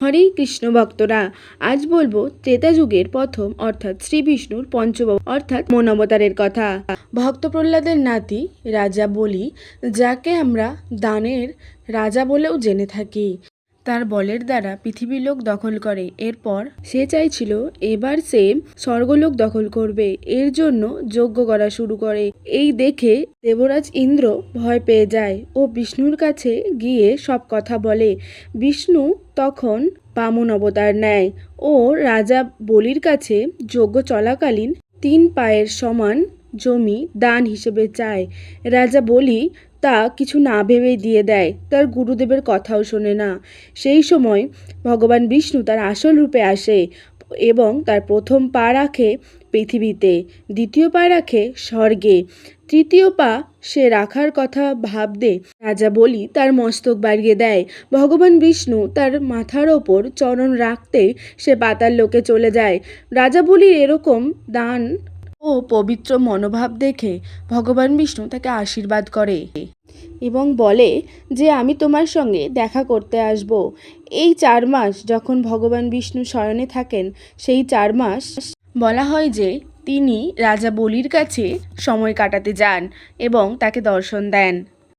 হরে কৃষ্ণ ভক্তরা, আজ বলবো ত্রেতা যুগের প্রথম অর্থাৎ শ্রী বিষ্ণুর পঞ্চবাবু অর্থাৎ মন অবতারের কথা। ভক্ত প্রহ্লাদের নাতি রাজা বলি, যাকে আমরা দানের রাজা বলেও জেনে থাকি, তার বলের দ্বারা পৃথিবীর লোক দখল করে। এরপর সে চাইছিল এবার সে স্বর্গলোক দখল করবে, এর জন্য যজ্ঞ করা শুরু করে। এই দেখে দেবরাজ ইন্দ্র ভয় পেয়ে যায় ও বিষ্ণুর কাছে গিয়ে সব কথা বলে। বিষ্ণু তখন বামন অবতার নেয় ও রাজা বলির কাছে যজ্ঞ চলাকালীন 3 পায়ের সমান জমি দান হিসেবে চায়। রাজা বলি তা কিছু না ভেবেই দিয়ে দেয়, তার গুরুদেবের কথাও শোনে না। সেই সময় ভগবান বিষ্ণু তার আসল রূপে আসে এবং তার প্রথম পা রাখে পৃথিবীতে, দ্বিতীয় পা রাখে স্বর্গে, তৃতীয় পা সে রাখার কথা ভাবতে রাজা বলি তার মস্তক বাড়িয়ে দেয়। ভগবান বিষ্ণু তার মাথার ওপর চরণ রাখতে সে পাতাল লোকে চলে যায়। রাজা বলির এরকম দান ও পবিত্র মনোভাব দেখে ভগবান বিষ্ণু তাকে আশীর্বাদ করে এবং বলে যে আমি তোমার সঙ্গে দেখা করতে আসব। এই 4 মাস যখন ভগবান বিষ্ণু শয়নে থাকেন, সেই 4 মাস বলা হয় যে তিনি রাজা বলির কাছে সময় কাটাতে যান এবং তাকে দর্শন দেন।